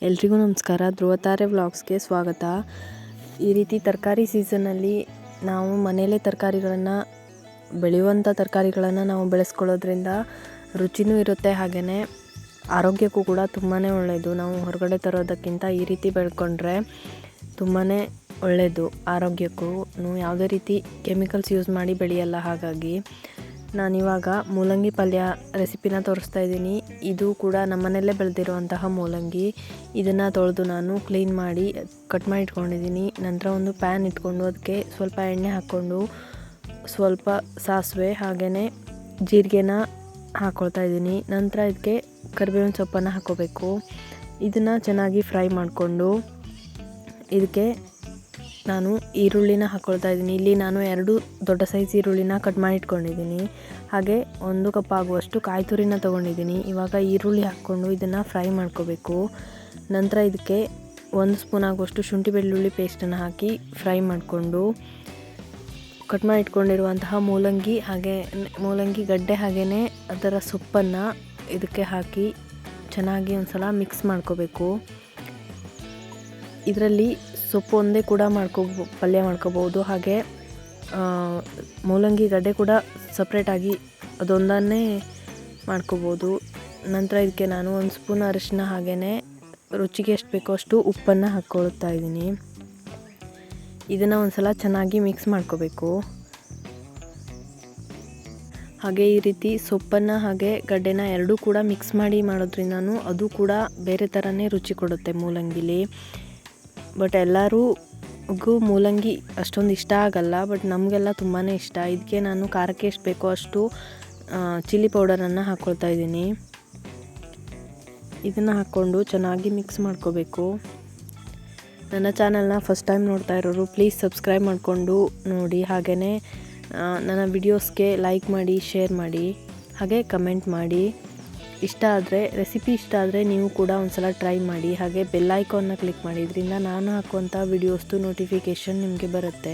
ಎಲ್ರಿಗೂ ನಮಸ್ಕಾರ. ಧ್ರುವತಾರೆ ವ್ಲಾಗ್ಸ್ಗೆ ಸ್ವಾಗತ. ಈ ರೀತಿ ತರಕಾರಿ ಸೀಸನ್ನಲ್ಲಿ ನಾವು ಮನೆಯಲ್ಲೇ ತರಕಾರಿಗಳನ್ನು ಬೆಳೆಯುವಂಥ ತರಕಾರಿಗಳನ್ನು ನಾವು ಬೆಳೆಸ್ಕೊಳ್ಳೋದ್ರಿಂದ ರುಚಿನೂ ಇರುತ್ತೆ, ಹಾಗೆಯೇ ಆರೋಗ್ಯಕ್ಕೂ ಕೂಡ ತುಂಬಾ ಒಳ್ಳೆಯದು. ನಾವು ಹೊರಗಡೆ ತರೋದಕ್ಕಿಂತ ಈ ರೀತಿ ಬೆಳ್ಕೊಂಡ್ರೆ ತುಂಬಾ ಒಳ್ಳೆಯದು ಆರೋಗ್ಯಕ್ಕೂ. ಯಾವುದೇ ರೀತಿ ಕೆಮಿಕಲ್ಸ್ ಯೂಸ್ ಮಾಡಿ ಬೆಳೆಯಲ್ಲ. ಹಾಗಾಗಿ ನಾನಿವಾಗ ಮೂಲಂಗಿ ಪಲ್ಯ ರೆಸಿಪಿನ ತೋರಿಸ್ತಾ ಇದ್ದೀನಿ. ಇದು ಕೂಡ ನಮ್ಮನೆಯಲ್ಲೇ ಬೆಳೆದಿರುವಂತಹ ಮೂಲಂಗಿ. ಇದನ್ನು ತೊಳೆದು ನಾನು ಕ್ಲೀನ್ ಮಾಡಿ ಕಟ್ ಮಾಡಿ ಇಟ್ಕೊಂಡಿದ್ದೀನಿ. ನಂತರ ಒಂದು ಪ್ಯಾನ್ ಇಟ್ಕೊಂಡು ಅದಕ್ಕೆ ಸ್ವಲ್ಪ ಎಣ್ಣೆ ಹಾಕ್ಕೊಂಡು ಸ್ವಲ್ಪ ಸಾಸಿವೆ ಹಾಗೆಯೇ ಜೀರಿಗೆನ ಹಾಕ್ಕೊಳ್ತಾ ಇದ್ದೀನಿ. ನಂತರ ಇದಕ್ಕೆ ಕರಿಬೇವಿನ ಸೊಪ್ಪನ್ನು ಹಾಕ್ಕೋಬೇಕು. ಇದನ್ನು ಚೆನ್ನಾಗಿ ಫ್ರೈ ಮಾಡಿಕೊಂಡು ಇದಕ್ಕೆ ನಾನು ಈರುಳ್ಳಿನ ಹಾಕ್ಕೊಳ್ತಾ ಇದ್ದೀನಿ. ಇಲ್ಲಿ ನಾನು 2 ದೊಡ್ಡ ಸೈಜ್ ಈರುಳ್ಳಿನ ಕಟ್ ಮಾಡಿ ಇಟ್ಕೊಂಡಿದ್ದೀನಿ. ಹಾಗೆ 1 ಕಪ್ ಆಗುವಷ್ಟು ಕಾಯಿ ತುರಿನ ತೊಗೊಂಡಿದ್ದೀನಿ. ಇವಾಗ ಈರುಳ್ಳಿ ಹಾಕ್ಕೊಂಡು ಇದನ್ನು ಫ್ರೈ ಮಾಡ್ಕೋಬೇಕು. ನಂತರ ಇದಕ್ಕೆ 1 ಸ್ಪೂನ್ ಆಗುವಷ್ಟು ಶುಂಠಿ ಬೆಳ್ಳುಳ್ಳಿ ಪೇಸ್ಟನ್ನು ಹಾಕಿ ಫ್ರೈ ಮಾಡಿಕೊಂಡು ಕಟ್ ಮಾಡಿ ಇಟ್ಕೊಂಡಿರುವಂತಹ ಮೂಲಂಗಿ ಗಡ್ಡೆ ಹಾಗೆಯೇ ಅದರ ಸೊಪ್ಪನ್ನು ಇದಕ್ಕೆ ಹಾಕಿ ಚೆನ್ನಾಗಿ ಒಂದು ಸಲ ಮಿಕ್ಸ್ ಮಾಡ್ಕೋಬೇಕು. ಇದರಲ್ಲಿ ಸೊಪ್ಪು ಒಂದೇ ಕೂಡ ಪಲ್ಯ ಮಾಡ್ಕೋಬೋದು. ಹಾಗೆ ಮೂಲಂಗಿ ಗಡ್ಡೆ ಕೂಡ ಸಪ್ರೇಟಾಗಿ ಅದೊಂದನ್ನೇ ಮಾಡ್ಕೋಬೋದು. ನಂತರ ಇದಕ್ಕೆ ನಾನು 1 ಸ್ಪೂನ್ ಅರಿಶಿನ ಹಾಗೆಯೇ ರುಚಿಗೆ ಎಷ್ಟು ಬೇಕೋ ಅಷ್ಟು ಉಪ್ಪನ್ನು ಹಾಕ್ಕೊಳ್ತಾ ಇದ್ದೀನಿ. ಇದನ್ನು ಒಂದು ಸಲ ಚೆನ್ನಾಗಿ ಮಿಕ್ಸ್ ಮಾಡ್ಕೋಬೇಕು. ಹಾಗೆ ಈ ರೀತಿ ಸೊಪ್ಪನ್ನು ಹಾಗೆ ಗಡ್ಡೆನ ಎರಡೂ ಕೂಡ ಮಿಕ್ಸ್ ಮಾಡಿ ಮಾಡೋದ್ರಿಂದನೂ ಅದು ಕೂಡ ಬೇರೆ ಥರನೇ ರುಚಿ ಕೊಡುತ್ತೆ ಮೂಲಂಗಿಲಿ. ಬಟ್ ಎಲ್ಲರಿಗೂ ಮೂಲಂಗಿ ಅಷ್ಟೊಂದು ಇಷ್ಟ ಆಗಲ್ಲ, ಬಟ್ ನಮಗೆಲ್ಲ ತುಂಬಾ ಇಷ್ಟ. ಇದಕ್ಕೆ ನಾನು ಖಾರಕ್ಕೆ ಎಷ್ಟು ಬೇಕೋ ಅಷ್ಟು ಚಿಲ್ಲಿ ಪೌಡರನ್ನು ಹಾಕ್ಕೊಳ್ತಾ ಇದ್ದೀನಿ. ಇದನ್ನು ಹಾಕ್ಕೊಂಡು ಚೆನ್ನಾಗಿ ಮಿಕ್ಸ್ ಮಾಡ್ಕೋಬೇಕು. ನನ್ನ ಚಾನಲ್ನ ಫಸ್ಟ್ ಟೈಮ್ ನೋಡ್ತಾ ಇರೋರು ಪ್ಲೀಸ್ ಸಬ್ಸ್ಕ್ರೈಬ್ ಮಾಡಿಕೊಂಡು ನೋಡಿ. ಹಾಗೆಯೇ ನನ್ನ ವಿಡಿಯೋಸ್ಗೆ ಲೈಕ್ ಮಾಡಿ, ಶೇರ್ ಮಾಡಿ, ಹಾಗೆ ಕಮೆಂಟ್ ಮಾಡಿ. ರೆಸಿಪಿ ಇಷ್ಟ ಆದರೆ ನೀವು ಕೂಡ ಒಂದು ಸಲ ಟ್ರೈ ಮಾಡಿ. ಹಾಗೆ ಬೆಲ್ ಐಕಾನ್ನ ಕ್ಲಿಕ್ ಮಾಡಿ. ಇದರಿಂದ ನಾನು ಹಾಕುವಂಥ ವಿಡಿಯೋಸ್ದು ನೋಟಿಫಿಕೇಷನ್ ನಿಮಗೆ ಬರುತ್ತೆ.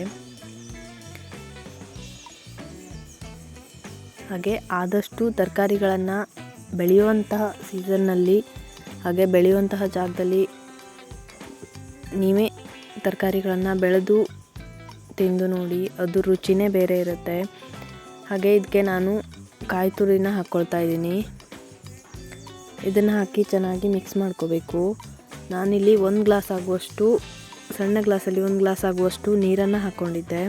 ಹಾಗೆ ಆದಷ್ಟು ತರಕಾರಿಗಳನ್ನು ಬೆಳೆಯುವಂತಹ ಸೀಸನ್ನಲ್ಲಿ ಹಾಗೆ ಬೆಳೆಯುವಂತಹ ಜಾಗದಲ್ಲಿ ನೀವೇ ತರಕಾರಿಗಳನ್ನು ಬೆಳೆದು ತಿಂದು ನೋಡಿ, ಅದು ರುಚಿನೇ ಬೇರೆ ಇರುತ್ತೆ. ಹಾಗೆ ಇದಕ್ಕೆ ನಾನು ಕಾಯಿ ತುರಿನ ಹಾಕ್ಕೊಳ್ತಾ ಇದ್ದೀನಿ. ಇದನ್ನು ಹಾಕಿ ಚೆನ್ನಾಗಿ ಮಿಕ್ಸ್ ಮಾಡ್ಕೋಬೇಕು. ನಾನಿಲ್ಲಿ 1 ಗ್ಲಾಸ್ ಆಗುವಷ್ಟು ಸಣ್ಣ ಗ್ಲಾಸಲ್ಲಿ 1 ಗ್ಲಾಸ್ ಆಗುವಷ್ಟು ನೀರನ್ನು ಹಾಕ್ಕೊಂಡಿದ್ದೆ.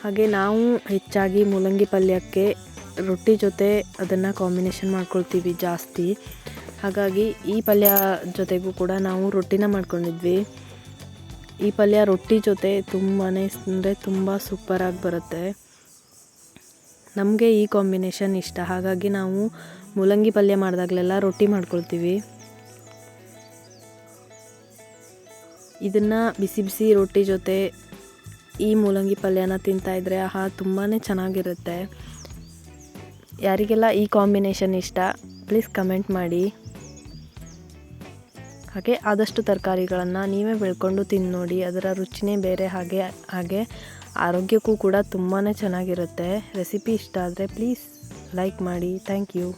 ಹಾಗೆ ನಾವು ಹೆಚ್ಚಾಗಿ ಮೂಲಂಗಿ ಪಲ್ಯಕ್ಕೆ ರೊಟ್ಟಿ ಜೊತೆ ಅದನ್ನು ಕಾಂಬಿನೇಷನ್ ಮಾಡ್ಕೊಳ್ತೀವಿ ಜಾಸ್ತಿ. ಹಾಗಾಗಿ ಈ ಪಲ್ಯ ಜೊತೆಗೂ ಕೂಡ ನಾವು ರೊಟ್ಟಿನ ಮಾಡ್ಕೊಂಡಿದ್ವಿ. ಈ ಪಲ್ಯ ರೊಟ್ಟಿ ಜೊತೆ ತುಂಬಾ ಅಂದರೆ ತುಂಬ ಸೂಪರಾಗಿ ಬರುತ್ತೆ. ನಮಗೆ ಈ ಕಾಂಬಿನೇಷನ್ ಇಷ್ಟ. ಹಾಗಾಗಿ ನಾವು ಮೂಲಂಗಿ ಪಲ್ಯ ಮಾಡಿದಾಗಲೆಲ್ಲ ರೊಟ್ಟಿ ಮಾಡ್ಕೊಳ್ತೀವಿ. ಇದನ್ನು ಬಿಸಿ ಬಿಸಿ ರೊಟ್ಟಿ ಜೊತೆ ಈ ಮೂಲಂಗಿ ಪಲ್ಯನ ತಿಂತಾಯಿದ್ರೆ ತುಂಬಾ ಚೆನ್ನಾಗಿರುತ್ತೆ. ಯಾರಿಗೆಲ್ಲ ಈ ಕಾಂಬಿನೇಷನ್ ಇಷ್ಟ ಪ್ಲೀಸ್ ಕಮೆಂಟ್ ಮಾಡಿ. ಹಾಗೆ ಆದಷ್ಟು ತರಕಾರಿಗಳನ್ನು ನೀವೇ ಬೆಳ್ಕೊಂಡು ತಿಂದು ನೋಡಿ, ಅದರ ರುಚಿನೇ ಬೇರೆ. ಹಾಗೆ ಆರೋಗ್ಯಕ್ಕೂ ಕೂಡ ತುಂಬಾ ಚೆನ್ನಾಗಿರುತ್ತೆ. ರೆಸಿಪಿ ಇಷ್ಟ ಆದರೆ ಪ್ಲೀಸ್ ಲೈಕ್ ಮಾಡಿ. Thank you.